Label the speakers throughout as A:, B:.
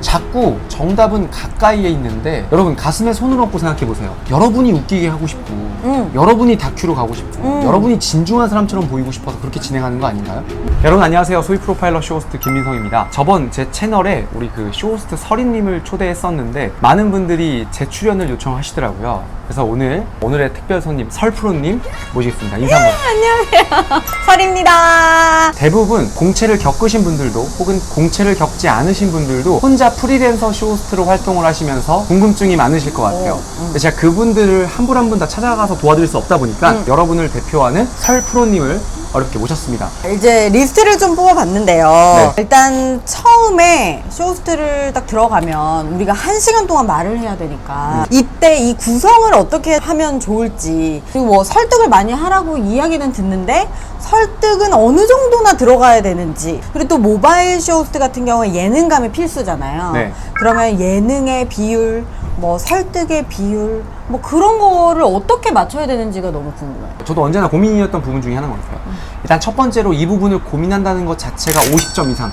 A: 자꾸 정답은 가까이에 있는데 여러분 가슴에 손을 얹고 생각해보세요. 여러분이 웃기게 하고 싶고 여러분이 다큐로 가고 싶고 여러분이 진중한 사람처럼 보이고 싶어서 그렇게 진행하는 거 아닌가요? 여러분 안녕하세요. 소위 프로파일러 쇼호스트 김민성입니다. 저번 제 채널에 우리 그 쇼호스트 서린님을 초대했었는데 많은 분들이 재출연을 요청하시더라고요. 그래서 오늘의 특별 손님 설프로님 모시겠습니다. 인사 한번.
B: 안녕하세요. 설입니다.
A: 대부분 공채를 겪으신 분들도 혹은 공채를 겪지 않으신 분들도 혼자 프리랜서 쇼호스트로 활동을 하시면서 궁금증이 많으실 것 같아요. 근데 제가 그분들을 한 분 한 분 다 찾아가서 도와드릴 수 없다 보니까 여러분을 대표하는 설프로님을 어렵게 모셨습니다.
B: 이제 리스트를 좀 뽑아봤는데요.
A: 네.
B: 일단 처음에 쇼호스트를 딱 들어가면 우리가 1시간 동안 말을 해야 되니까 이때 이 구성을 어떻게 하면 좋을지, 그리고 뭐 설득을 많이 하라고 이야기는 듣는데 설득은 어느 정도나 들어가야 되는지, 그리고 또 모바일 쇼호스트 같은 경우에 예능감이 필수잖아요.
A: 네.
B: 그러면 예능의 비율, 뭐 설득의 비율, 뭐 그런 거를 어떻게 맞춰야 되는지가 너무 궁금해요.
A: 저도 언제나 고민이었던 부분 중에 하나인 것 같아요. 일단 첫 번째로 이 부분을 고민한다는 것 자체가 50점 이상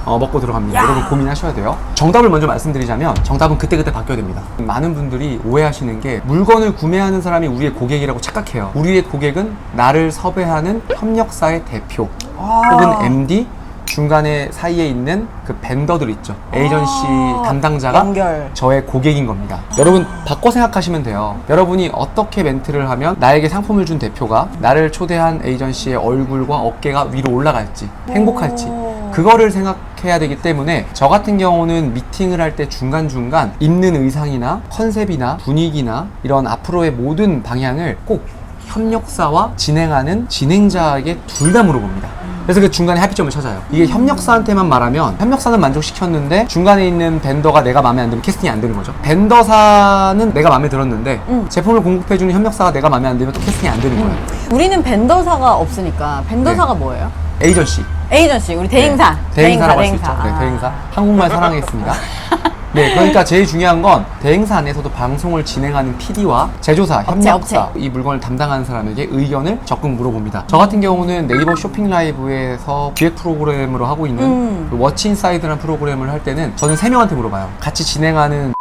A: 먹고 들어갑니다.
B: 야.
A: 여러분 고민하셔야 돼요. 정답을 먼저 말씀드리자면 정답은 그때그때 바뀌어야 됩니다. 많은 분들이 오해하시는 게 물건을 구매하는 사람이 우리의 고객이라고 착각해요. 우리의 고객은 나를 섭외하는 협력사의 대표 혹은 MD, 중간에 사이에 있는 그 벤더들 있죠. 에이전시 담당자가
B: 연결.
A: 저의 고객인 겁니다. 여러분 바꿔 생각하시면 돼요. 여러분이 어떻게 멘트를 하면 나에게 상품을 준 대표가 나를 초대한 에이전시의 얼굴과 어깨가 위로 올라갈지 행복할지 그거를 생각해야 되기 때문에 저 같은 경우는 미팅을 할 때 중간중간 입는 의상이나 컨셉이나 분위기나 이런 앞으로의 모든 방향을 꼭 협력사와 진행하는 진행자에게 둘 다 물어봅니다. 그래서 그 중간에 합의점을 찾아요. 이게 협력사한테만 말하면 협력사는 만족시켰는데 중간에 있는 벤더가 내가 마음에 안 들면 캐스팅이 안 되는 거죠. 벤더사는 내가 마음에 들었는데 제품을 공급해주는 협력사가 내가 마음에 안 들면 또 캐스팅이 안 되는 거예요.
B: 우리는 벤더사가 없으니까 벤더사가 뭐예요?
A: 에이전시.
B: 에이전시, 우리 대행사.
A: 네. 대행사라고 할 수 있죠. 네, 대행사. 한국말 사랑하겠습니다. 네, 그러니까 제일 중요한 건 대행사 안에서도 방송을 진행하는 PD와 제조사, 협력사, 이 물건을 담당하는 사람에게 의견을 적극 물어봅니다. 저 같은 경우는 네이버 쇼핑 라이브에서 기획 프로그램으로 하고 있는 워치 인사이드라는 프로그램을 할 때는 저는 3명한테 물어봐요. 같이 진행하는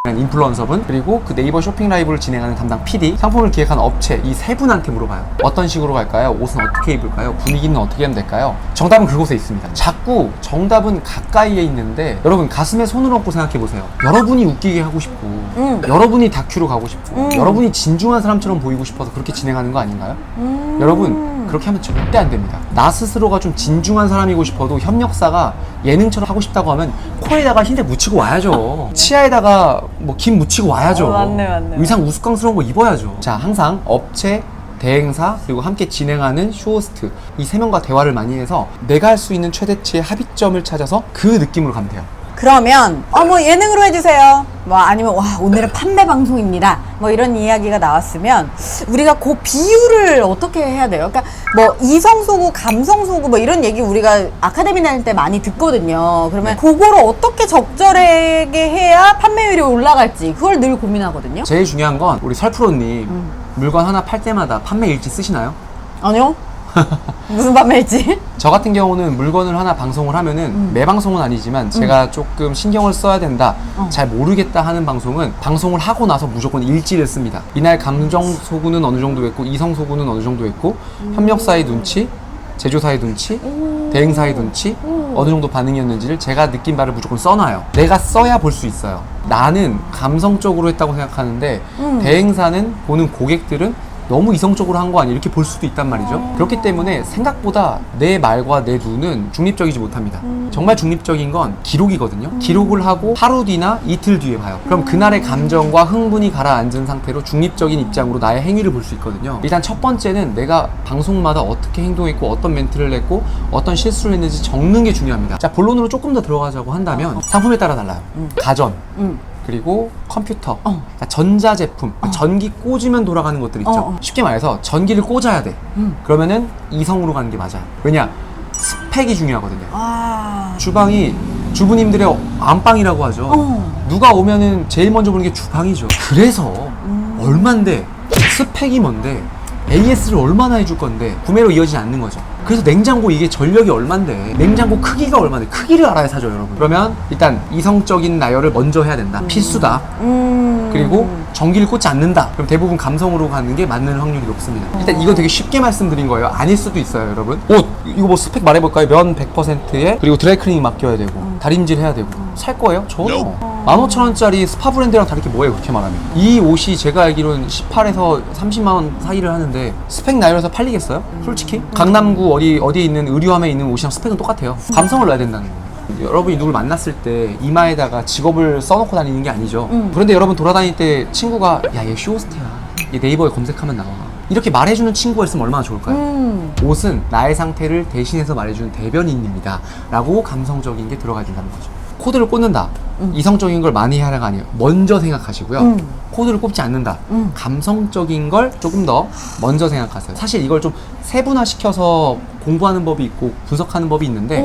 A: 인플루언서분, 그리고 그 네이버 쇼핑 라이브를 진행하는 담당 PD, 상품을 기획하는 업체, 이 세 분한테 물어봐요. 어떤 식으로 갈까요? 옷은 어떻게 입을까요? 분위기는 어떻게 하면 될까요? 정답은 그곳에 있습니다. 자꾸 정답은 가까이에 있는데 여러분 가슴에 손을 얹고 생각해보세요. 여러분이 웃기게 하고 싶고 여러분이 다큐로 가고 싶고 여러분이 진중한 사람처럼 보이고 싶어서 그렇게 진행하는 거 아닌가요? 여러분 그렇게 하면 절대 안 됩니다. 나 스스로가 좀 진중한 사람이고 싶어도 협력사가 예능처럼 하고 싶다고 하면 코에다가 흰색 묻히고 와야죠. 치아에다가 뭐 김 묻히고 와야죠.
B: 맞네.
A: 의상 우스꽝스러운 거 입어야죠. 자, 항상 업체, 대행사, 그리고 함께 진행하는 쇼호스트, 이 세 명과 대화를 많이 해서 내가 할 수 있는 최대치의 합의점을 찾아서 그 느낌으로 가면 돼요.
B: 그러면 뭐 예능으로 해주세요, 뭐 아니면 와 오늘은 판매 방송입니다, 뭐 이런 이야기가 나왔으면 우리가 그 비율을 어떻게 해야 돼요? 그러니까 뭐 이성 소구, 감성 소구 뭐 이런 얘기 우리가 아카데미 다닐 때 많이 듣거든요. 그러면 그거를 어떻게 적절하게 해야 판매율이 올라갈지 그걸 늘 고민하거든요.
A: 제일 중요한 건 우리 설프로님 물건 하나 팔 때마다 판매 일지 쓰시나요?
B: 아니요. 무슨 판매일지?
A: 저 같은 경우는 물건을 하나 방송을 하면은 매 방송은 아니지만 제가 조금 신경을 써야 된다, 잘 모르겠다 하는 방송은 방송을 하고 나서 무조건 일지를 씁니다. 이날 감정 소구는 어느 정도 했고 이성 소구는 어느 정도 했고 협력사의 눈치, 제조사의 눈치, 대행사의 눈치, 어느 정도 반응이었는지를 제가 느낀 바를 무조건 써놔요. 내가 써야 볼 수 있어요. 나는 감성적으로 했다고 생각하는데 대행사는 보는 고객들은 너무 이성적으로 한 거 아니야 이렇게 볼 수도 있단 말이죠. 그렇기 때문에 생각보다 내 말과 내 눈은 중립적이지 못합니다. 정말 중립적인 건 기록이거든요. 기록을 하고 하루 뒤나 이틀 뒤에 봐요. 그럼 그날의 감정과 흥분이 가라앉은 상태로 중립적인 입장으로 나의 행위를 볼 수 있거든요. 일단 첫 번째는 내가 방송마다 어떻게 행동했고 어떤 멘트를 했고 어떤 실수를 했는지 적는 게 중요합니다. 자, 본론으로 조금 더 들어가자고 한다면 상품에 따라 달라요. 가전, 그리고 컴퓨터, 그러니까 전자제품, 전기 꽂으면 돌아가는 것들 있죠. 쉽게 말해서 전기를 꽂아야 돼. 그러면은 이성으로 가는 게 맞아요. 왜냐? 스펙이 중요하거든요. 주방이 주부님들의 안방이라고 하죠. 누가 오면은 제일 먼저 보는 게 주방이죠. 그래서 얼만데, 스펙이 뭔데, AS를 얼마나 해줄 건데 구매로 이어지지 않는 거죠. 그래서 냉장고 이게 전력이 얼만데 냉장고 크기가 얼만데 크기를 알아야 사죠 여러분. 그러면 일단 이성적인 나열을 먼저 해야 된다. 필수다. 그리고 전기를 꽂지 않는다. 그럼 대부분 감성으로 가는 게 맞는 확률이 높습니다. 일단 이건 되게 쉽게 말씀드린 거예요. 아닐 수도 있어요 여러분. 옷 이거 뭐 스펙 말해볼까요? 면 100%에 그리고 드라이클리닝 맡겨야 되고 다림질 해야 되고 살 거예요? 전혀. 15,000원짜리 스파 브랜드랑 다를 게 뭐예요 그렇게 말하면. 이 옷이 제가 알기로는 18에서 30만원 사이를 하는데 스펙 나열해서 팔리겠어요? 솔직히? 강남구 어디에 있는 의류함에 있는 옷이랑 스펙은 똑같아요. 감성을 넣어야 된다는 거예요. 여러분이 누굴 만났을 때 이마에다가 직업을 써놓고 다니는 게 아니죠. 그런데 여러분 돌아다닐 때 친구가 야 얘 쇼호스트야, 얘 네이버에 검색하면 나와, 이렇게 말해주는 친구가 있으면 얼마나 좋을까요? 옷은 나의 상태를 대신해서 말해주는 대변인입니다 라고 감성적인 게 들어가야 된다는 거죠. 코드를 꽂는다. 이성적인 걸 많이 하라가 아니에요. 먼저 생각하시고요. 코드를 꼽지 않는다. 감성적인 걸 조금 더 먼저 생각하세요. 사실 이걸 좀 세분화시켜서 공부하는 법이 있고 분석하는 법이 있는데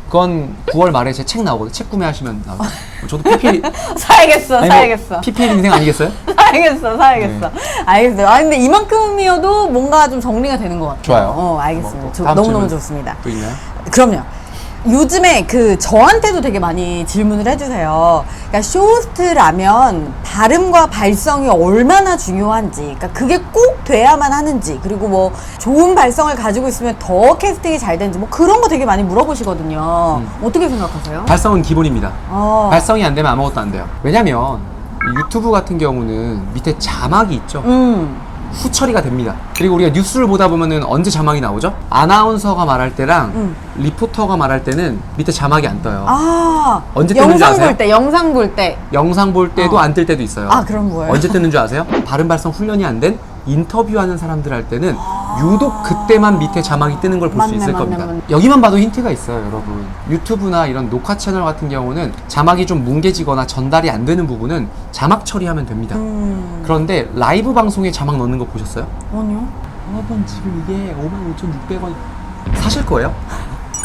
A: 그건 9월 말에 제 책 나오거든요. 책 구매하시면 나오거든요. 저도 PPL
B: 사야겠어.
A: PPL 인생 아니겠어요?
B: 사야겠어.
A: 네.
B: 알겠어요. 아 근데 이만큼이어도 뭔가 좀 정리가 되는 것 같아요.
A: 좋아요.
B: 알겠습니다.
A: 다음
B: 너무너무
A: 질문
B: 좋습니다.
A: 또 있나요?
B: 그럼요. 요즘에 저한테도 되게 많이 질문을 해주세요. 그러니까 쇼호스트라면 발음과 발성이 얼마나 중요한지, 그러니까 그게 꼭 돼야만 하는지, 그리고 뭐 좋은 발성을 가지고 있으면 더 캐스팅이 잘 되는지, 뭐 그런 거 되게 많이 물어보시거든요. 어떻게 생각하세요?
A: 발성은 기본입니다. 발성이 안 되면 아무것도 안 돼요. 왜냐면 유튜브 같은 경우는 밑에 자막이 있죠. 후처리가 됩니다. 그리고 우리가 뉴스를 보다 보면은 언제 자막이 나오죠? 아나운서가 말할 때랑 리포터가 말할 때는 밑에 자막이 안 떠요. 언제 뜨는지 아세요?
B: 영상 볼 때.
A: 영상 볼 때도 안 뜰 때도 있어요.
B: 그럼 뭐예요?
A: 언제 뜨는 줄 아세요? 발음 발성 훈련이 안 된 인터뷰하는 사람들 할 때는 유독 그때만 밑에 자막이 뜨는 걸 볼 수 있을 겁니다. 여기만 봐도 힌트가 있어요 여러분. 유튜브나 이런 녹화 채널 같은 경우는 자막이 좀 뭉개지거나 전달이 안 되는 부분은 자막 처리하면 됩니다. 그런데 라이브 방송에 자막 넣는 거 보셨어요?
B: 아니요.
A: 여러분 지금 이게 55,600원 사실 거예요?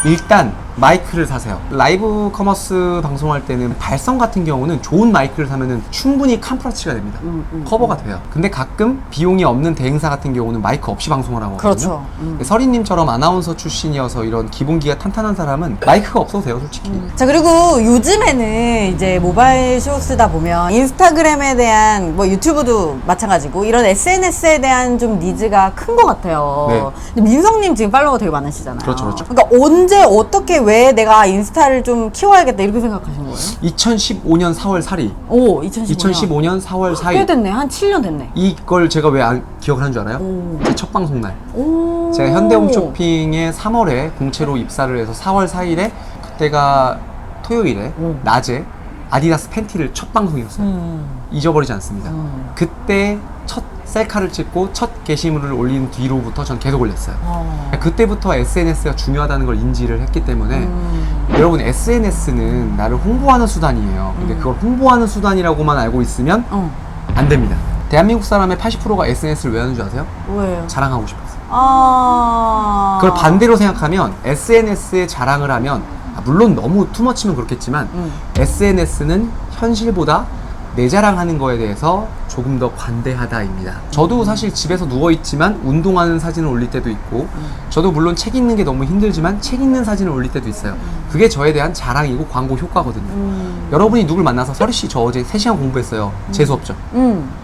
A: 일단 마이크를 사세요. 라이브 커머스 방송할 때는 발성 같은 경우는 좋은 마이크를 사면은 충분히 캄프라치가 됩니다. 커버가 돼요. 근데 가끔 비용이 없는 대행사 같은 경우는 마이크 없이 방송을 하거든요.
B: 그렇죠.
A: 서리님처럼 아나운서 출신이어서 이런 기본기가 탄탄한 사람은 마이크가 없어도 돼요 솔직히.
B: 자, 그리고 요즘에는 이제 모바일 쇼 쓰다 보면 인스타그램에 대한, 뭐 유튜브도 마찬가지고 이런 SNS에 대한 좀 니즈가 큰 것 같아요.
A: 네.
B: 근데 민성님 지금 팔로워 되게 많으시잖아요.
A: 그렇죠.
B: 그러니까 언제 어떻게 왜 내가 인스타를 좀 키워야겠다 이렇게 생각하신 거예요?
A: 2015년 4월 4일.
B: 오, 2015년.
A: 2015년 4월 4일.
B: 꽤 됐네. 한 7년 됐네.
A: 이걸 제가 왜 기억을 한 줄 알아요? 제 첫 방송 날. 제가 현대홈쇼핑에 3월에 공채로 입사를 해서 4월 4일에 그때가 토요일에 낮에 아디다스 팬티를 첫 방송이었어요. 잊어버리지 않습니다. 그때 첫 셀카를 찍고 첫 게시물을 올린 뒤로부터 전 계속 올렸어요. 그때부터 SNS가 중요하다는 걸 인지를 했기 때문에 여러분 SNS는 나를 홍보하는 수단이에요. 근데 그걸 홍보하는 수단이라고만 알고 있으면 안 됩니다. 대한민국 사람의 80%가 SNS를 왜 하는 줄 아세요?
B: 왜요?
A: 자랑하고 싶었어요. 그걸 반대로 생각하면 SNS에 자랑을 하면 물론 너무 투머치면 그렇겠지만 SNS는 현실보다 내 자랑하는 거에 대해서 조금 더 관대하다입니다. 저도 사실 집에서 누워있지만 운동하는 사진을 올릴 때도 있고 저도 물론 책 읽는 게 너무 힘들지만 책 읽는 사진을 올릴 때도 있어요. 그게 저에 대한 자랑이고 광고 효과거든요. 여러분이 누굴 만나서 서리씨 저 어제 3시간 공부했어요. 재수없죠?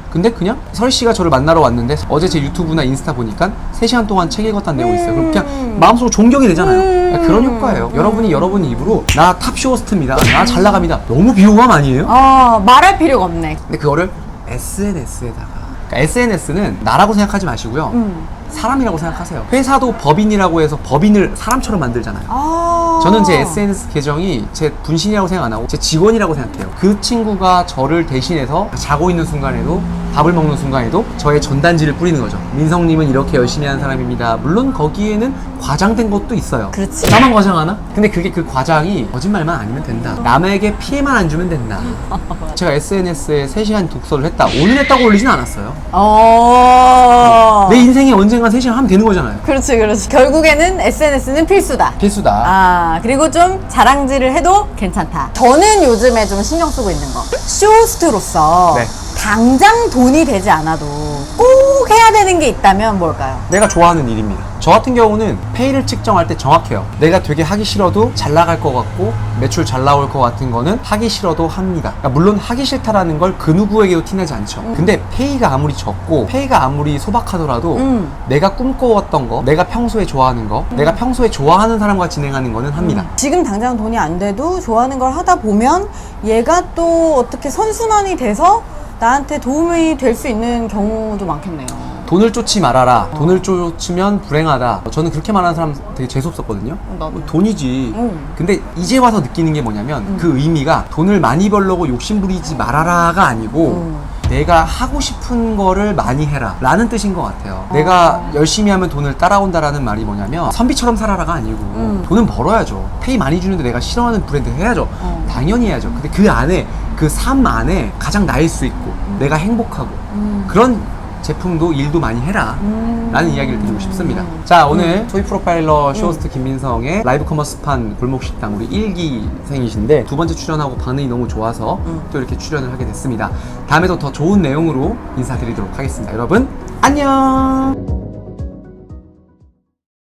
A: 근데 그냥 서리씨가 저를 만나러 왔는데 어제 제 유튜브나 인스타 보니까 3시간 동안 책 읽었다는 내용이 있어요. 그럼 그냥 마음속으로 존경이 되잖아요. 그런 효과예요. 여러분이 여러분 입으로 나 탑쇼호스트입니다, 나 잘 나갑니다, 너무 비호감 아니에요?
B: 말할 필요가 없네.
A: 근데 그거를 SNS에다가, 그러니까 SNS는 나라고 생각하지 마시고요. 사람이라고 생각하세요. 회사도 법인이라고 해서 법인을 사람처럼 만들잖아요. 저는 제 SNS 계정이 제 분신이라고 생각 안 하고 제 직원이라고 생각해요. 그 친구가 저를 대신해서 자고 있는 순간에도 밥을 먹는 순간에도 저의 전단지를 뿌리는 거죠. 민성님은 이렇게 열심히 하는 사람입니다. 물론 거기에는 과장된 것도 있어요.
B: 그렇지.
A: 나만 과장하나? 근데 그게 그 과장이 거짓말만 아니면 된다. 남에게 피해만 안 주면 된다. 제가 SNS에 3시간 독서를 했다, 오늘 했다고 올리진 않았어요. 내 인생에 언젠가 3시간 하면 되는 거잖아요.
B: 그렇지. 결국에는 SNS는 필수다.
A: 필수다.
B: 그리고 좀 자랑질을 해도 괜찮다. 저는 요즘에 좀 신경 쓰고 있는 거, 쇼호스트로서
A: 네.
B: 당장 돈이 되지 않아도 꼭 해야 되는 게 있다면 뭘까요?
A: 내가 좋아하는 일입니다. 저 같은 경우는 페이를 측정할 때 정확해요. 내가 되게 하기 싫어도 잘 나갈 것 같고 매출 잘 나올 것 같은 거는 하기 싫어도 합니다. 그러니까 물론 하기 싫다라는 걸 그 누구에게도 티내지 않죠. 근데 페이가 아무리 적고 페이가 아무리 소박하더라도 내가 꿈꿔왔던 거, 내가 평소에 좋아하는 거, 내가 평소에 좋아하는 사람과 진행하는 거는 합니다.
B: 지금 당장 돈이 안 돼도 좋아하는 걸 하다 보면 얘가 또 어떻게 선순환이 돼서 나한테 도움이 될 수 있는 경우도 많겠네요.
A: 돈을 쫓지 말아라. 돈을 쫓으면 불행하다. 저는 그렇게 말하는 사람 되게 재수없었거든요.
B: 나도.
A: 돈이지. 근데 이제 와서 느끼는 게 뭐냐면 그 의미가 돈을 많이 벌려고 욕심부리지 말아라가 아니고 내가 하고 싶은 거를 많이 해라 라는 뜻인 것 같아요. 내가 열심히 하면 돈을 따라온다라는 말이 뭐냐면 선비처럼 살아라가 아니고 돈은 벌어야죠. 페이 많이 주는데 내가 싫어하는 브랜드 해야죠. 당연히 해야죠. 근데 그 안에 그 삶 안에 가장 나일 수 있고 내가 행복하고 그런 제품도 일도 많이 해라 라는 이야기를 드리고 싶습니다. 자, 오늘 소위 프로파일러 쇼호스트 김민성의 라이브 커머스판 골목식당 우리 1기생이신데 두 번째 출연하고 반응이 너무 좋아서 또 이렇게 출연을 하게 됐습니다. 다음에도 더 좋은 내용으로 인사드리도록 하겠습니다. 여러분 안녕.